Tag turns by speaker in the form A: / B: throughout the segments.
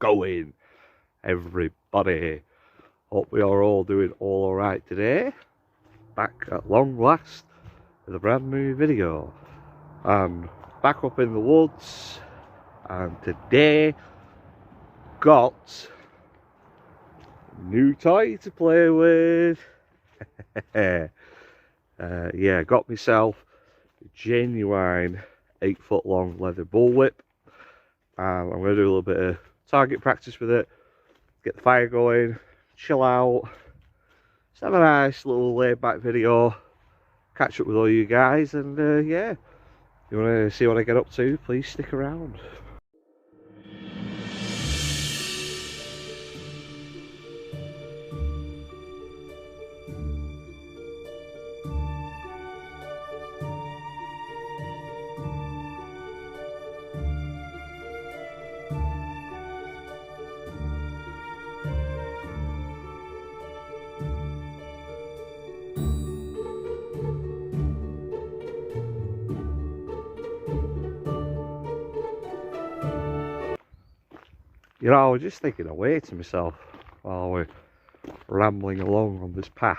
A: going, everybody? Hope we are all doing all alright today. Back at long last with a brand new video. And back up in the woods, and today got a new toy to play with. Yeah, got myself a genuine 8-foot long leather bullwhip, and I'm going to do a little bit of target practice with it, get the fire going, chill out, just have a nice little laid back video, catch up with all you guys, and yeah, you want to see what I get up to, please stick around. You know, I was just thinking away to myself while we're rambling along on this path.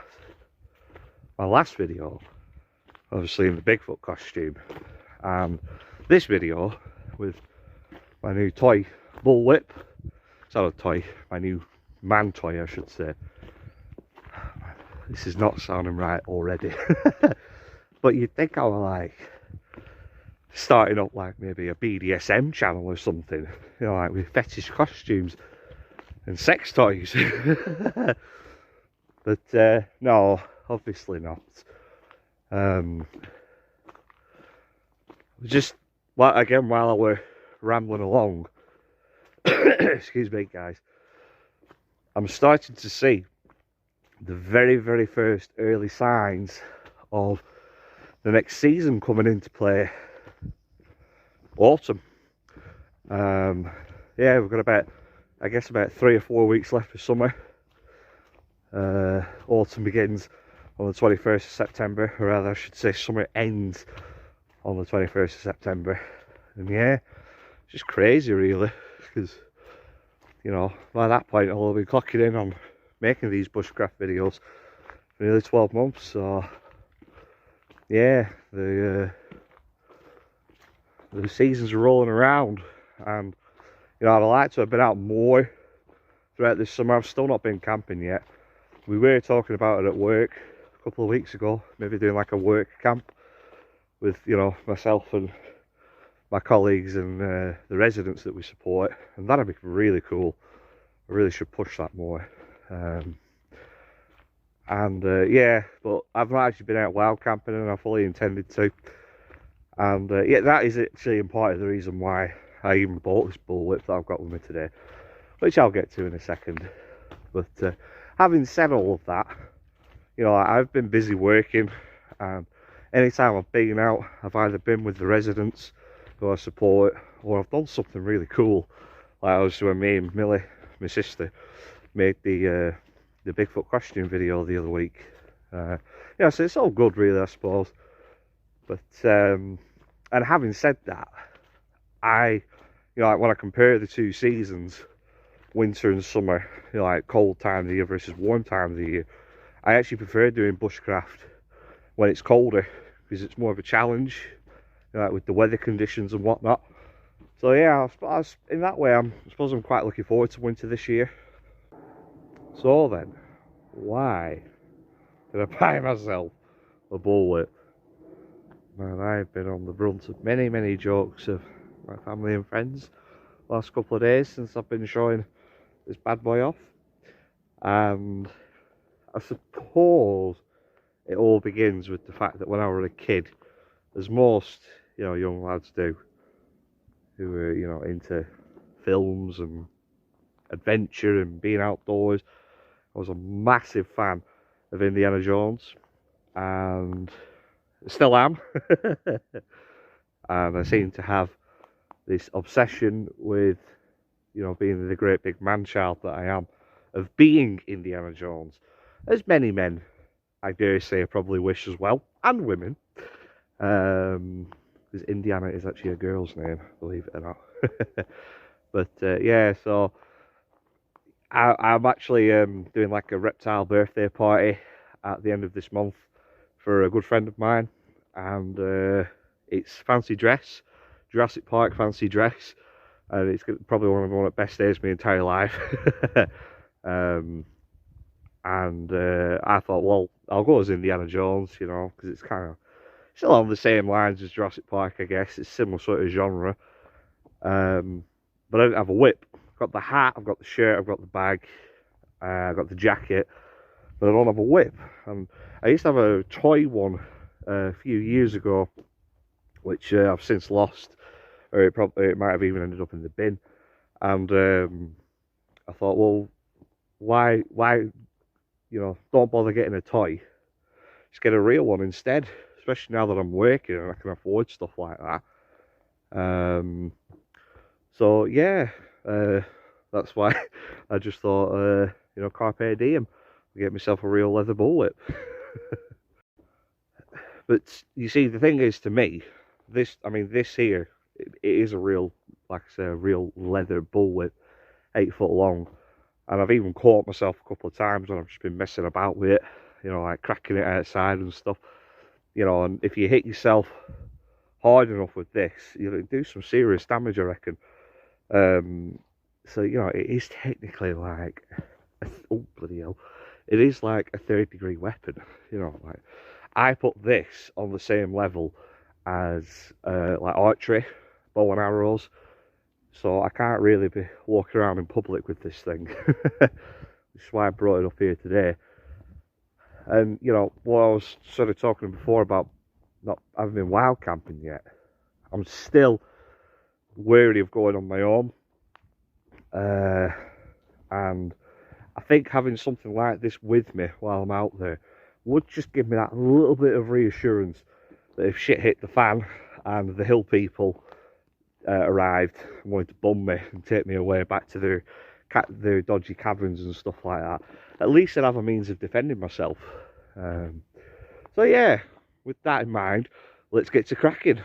A: My last video, obviously in the Bigfoot costume, and this video with my new toy, bullwhip. It's not a toy, my new man toy I should say. This is not sounding right already. But you'd think I was like starting up like maybe a BDSM channel or something, you know, like with fetish costumes and sex toys. But no, obviously not. Just again, while I were rambling along, excuse me guys, I'm starting to see the very first early signs of the next season coming into play. Autumn. Yeah, we've got about 3 or 4 weeks left of summer. Autumn begins on the 21st of September, or rather I should say summer ends on the 21st of September. And yeah, it's just crazy really, because you know, by that point I'll be clocking in on making these bushcraft videos for nearly 12 months, so yeah, the seasons are rolling around, and you know, I'd like to have been out more throughout this summer. I've still not been camping yet. We were talking about it at work a couple of weeks ago, maybe doing like a work camp with, you know, myself and my colleagues and the residents that we support, and that'd be really cool. I really should push that more. Yeah, but I've not actually been out wild camping, and I fully intended to. And yeah, that is actually in part of the reason why I even bought this bullwhip that I've got with me today, which I'll get to in a second. But having said all of that, you know, I've been busy working, and anytime I've been out, I've either been with the residents who I support, or I've done something really cool. Like I was when me and Millie, my sister, made the Bigfoot costume video the other week. Yeah, so it's all good really, I suppose. But and having said that, you know, like when I compare the two seasons, winter and summer, you know, like cold time of the year versus warm time of the year, I actually prefer doing bushcraft when it's colder, because it's more of a challenge, you know, like with the weather conditions and whatnot. So yeah, in that way, I suppose I'm quite looking forward to winter this year. So then, why did I buy myself a bullwhip? Man, I've been on the brunt of many jokes of my family and friends the last couple of days since I've been showing this bad boy off. And I suppose it all begins with the fact that when I was a kid, as most, you know, young lads do, who were, you know, into films and adventure and being outdoors, I was a massive fan of Indiana Jones, and still am. And I seem to have this obsession with, you know, being the great big man child that I am, of being Indiana Jones, as many men, I dare say, probably wish as well, and women, Indiana is actually a girl's name, believe it or not. But yeah, so I'm actually doing like a reptile birthday party at the end of this month for a good friend of mine, and it's fancy dress, Jurassic Park fancy dress, and it's probably one of the best days of my entire life. um, and I thought, well, I'll go as Indiana Jones, you know, because it's kind of still on the same lines as Jurassic Park, I guess. It's similar sort of genre. But I didn't have a whip. I've got the hat, I've got the shirt, I've got the bag, I've got the jacket, but I don't have a whip. And I used to have a toy one a few years ago, which I've since lost, or it might have even ended up in the bin. And I thought, well, why, you know, don't bother getting a toy. Just get a real one instead. Especially now that I'm working and I can afford stuff like that. So yeah, that's why I just thought, you know, carpe diem, get myself a real leather bullwhip. But you see, the thing is, to me, this here, it is a real, like I say, a real leather bullwhip, 8 foot long. And I've even caught myself a couple of times when I've just been messing about with it, you know, like cracking it outside and stuff. You know, and if you hit yourself hard enough with this, you'll do some serious damage, I reckon. So, you know, it is technically like, oh bloody hell, it is like a 3rd-degree weapon. You know, like, I put this on the same level as like archery, bow and arrows. So I can't really be walking around in public with this thing. Which is why I brought it up here today. And, you know, what I was sort of talking before about not having been wild camping yet, I'm still wary of going on my own. And I think having something like this with me while I'm out there would just give me that little bit of reassurance that if shit hit the fan and the hill people arrived and wanted to bum me and take me away back to their dodgy caverns and stuff like that, at least I'd have a means of defending myself. So yeah, with that in mind, let's get to cracking.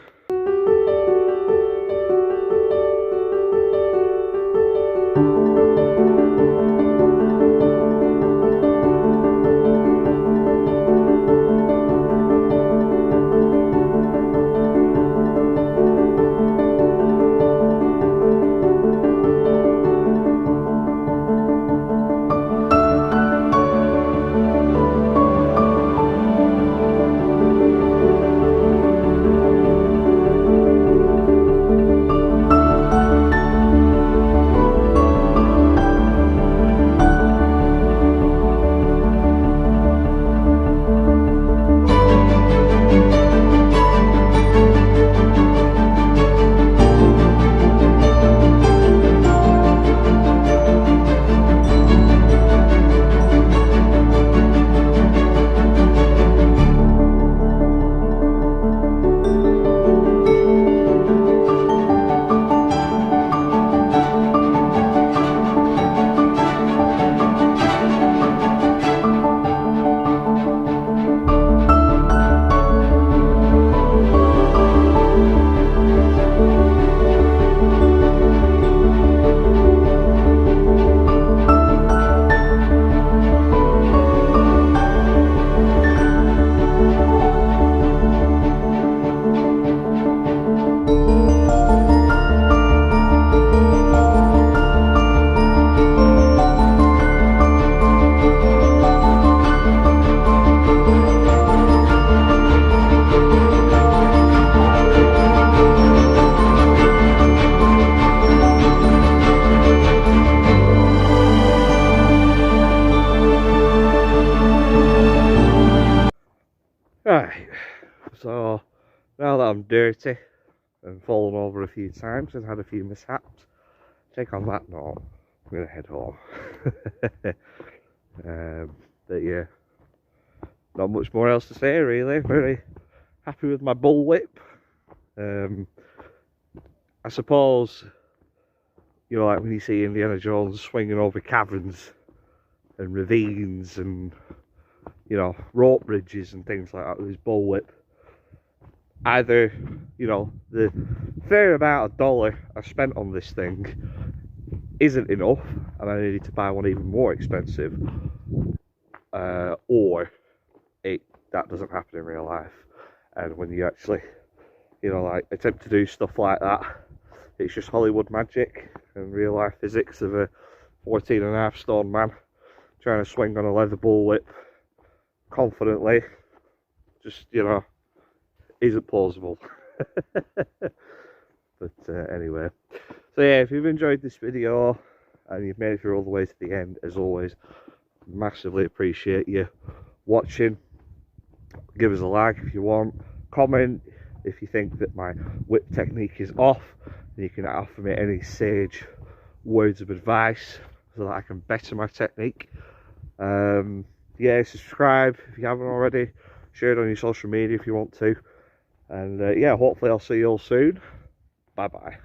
A: Right, so now that I'm dirty and fallen over a few times and had a few mishaps, take on that note, I'm going to head home. But yeah, not much more else to say really. Very happy with my bullwhip. I suppose, you know, like when you see Indiana Jones swinging over caverns and ravines and, you know, rope bridges and things like that with his bullwhip, either, you know, the fair amount of dollar I spent on this thing isn't enough and I needed to buy one even more expensive, or that doesn't happen in real life. And when you actually, you know, like attempt to do stuff like that, it's just Hollywood magic and real life physics of a 14.5 stone man trying to swing on a leather bullwhip confidently, just, you know, isn't plausible. But anyway, so yeah, if you've enjoyed this video and you've made it through all the way to the end, as always, massively appreciate you watching. Give us a like if you want, comment if you think that my whip technique is off, and you can offer me any sage words of advice so that I can better my technique. Yeah, subscribe if you haven't already, share it on your social media if you want to, and yeah, hopefully I'll see you all soon. Bye bye.